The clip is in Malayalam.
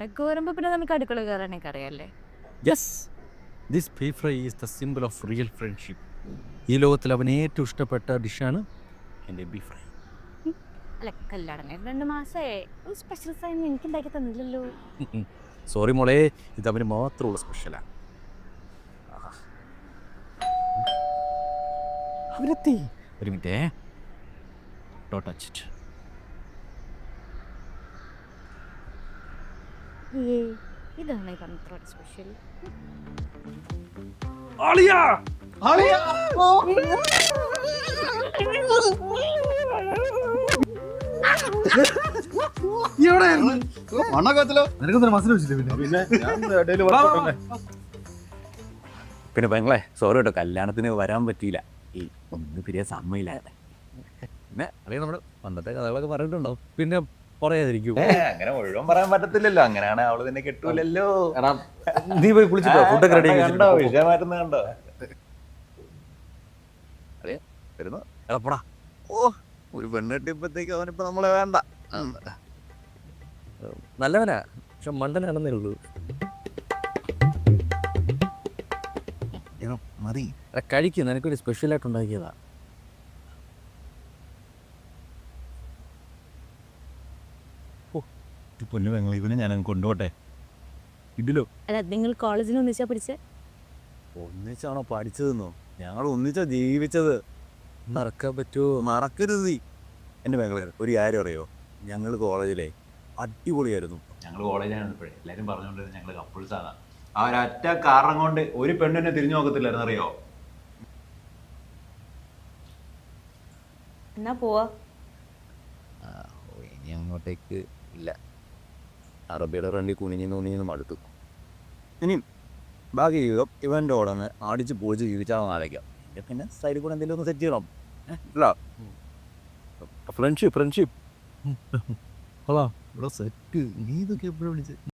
അവിടേക്ക് വരുമ്പോ പിന്നെ നമുക്ക് അടുക്കള കയറാനൊക്കെ അറിയാല്ലേ. Yes, this beef fry is the simple of real friendship. ഈ ലോകത്തിൽ അവന് ഏറ്റവും ഇഷ്ടപ്പെട്ട ഡിഷാണ് എൻ്റെ ബീഫ് ഫ്രൈ. അല്ല, കല്യാണം കഴിഞ്ഞ് 2 മാസമായി. ഒരു സ്പെഷ്യൽ സാധനം എനിക്ക് ഉണ്ടാക്കി തന്നില്ലല്ലോ. സോറി മോളെ, ഇത് അവന് മാത്രമുള്ള സ്പെഷ്യലാണ്. അവരെത്തി. ഒരു മിനിറ്റേ, ഡോണ്ട് ടച്ച് ഇറ്റ്. ഇതാണ് ഈ പറഞ്ഞ സ്പെഷ്യൽ. പിന്നെ പെങ്ങളെ സോറി കേട്ടോ, കല്യാണത്തിന് വരാൻ പറ്റിയില്ല. ഈ ഒന്ന് പിരിയാൻ സമ്മയില്ല. പിന്നെ അല്ലെങ്കിൽ നമ്മൾ പണ്ടത്തെ കഥകളൊക്കെ പറഞ്ഞിട്ടുണ്ടാവും, പിന്നെ പറയാതിരിക്കും. അങ്ങനെ മുഴുവൻ പറയാൻ പറ്റത്തില്ലല്ലോ. അങ്ങനെയാണ് അവള് തന്നെ കിട്ടൂലല്ലോ. നീ പോയി കുളിച്ചിട്ടോ? ഫുഡൊക്കെ റെഡി കണ്ടോ? വിഷയം മാറ്റുന്ന കണ്ടോ? വരുന്നു എളപ്പടാ. ഓ, ഒരു പെണ്ണ് കെട്ടിയപ്പോഴത്തേക്ക് അവനിപ്പോ നമ്മളെ വേണ്ട. നല്ലവനാ, പക്ഷെ മണ്ടനാണെന്നേ ഉള്ളൂ. മതി കഴിക്കും, നിനക്കൊരു സ്പെഷ്യലായിട്ട് ഉണ്ടാക്കിയതാ. പൊന്നു പെങ്ങൾ, ഇവനെ ഞാൻ കൊണ്ടുപോട്ടെ. ഇഡിലോ? അല്ല, നിങ്ങൾ കോളേജിൽ ഒന്നിച്ചാ പഠിച്ചേ? ഒന്നിച്ചാണോ പഠിച്ചതെന്നോ? ഞങ്ങൾ ഒന്നിച്ചാ ജീവിച്ചത്. മറക്കാൻ പറ്റുമോ? മറക്കരുത് നീ. എൻ്റെ പെങ്ങളെ ഒരു കാര്യം അറിയോ, ഞങ്ങൾ കോളേജിലെ അടിപൊളിയായിരുന്നു. ഞങ്ങൾ കോളേജിലാണ് ഇപ്പോഴേ എല്ലാവരും പറഞ്ഞുകൊണ്ട് ഞങ്ങൾ കപ്പിൾസാണ്. ആ ഒരൊറ്റ കാരണം കൊണ്ട് ഒരു പെണ്ണിനെ തിരിഞ്ഞു നോക്കത്തില്ലായിരുന്നു, അറിയോ? എന്നാ പോവാ. ഇനി അങ്ങോട്ടേക്ക് ഇല്ല. അറബിയുടെ ഫ്രണ്ടിൽ കുനിഞ്ഞു മടുത്തു. ഇനി ബാക്കി ജീവിതം ഇവൻ്റെ ഓടന്ന് അടിച്ച് പൊളിച്ച് ജീവിച്ചാൽ ആലോചിക്കാം. പിന്നെ സൈഡിൽ കൂടെ എന്തെങ്കിലും ഒന്ന് സെറ്റ് ചെയ്യണം. ഫ്രണ്ട്ഷിപ്പ്. അതാ ഇവിടെ സെറ്റ്. നീ ഇതൊക്കെ എപ്പോഴും വിളിച്ച്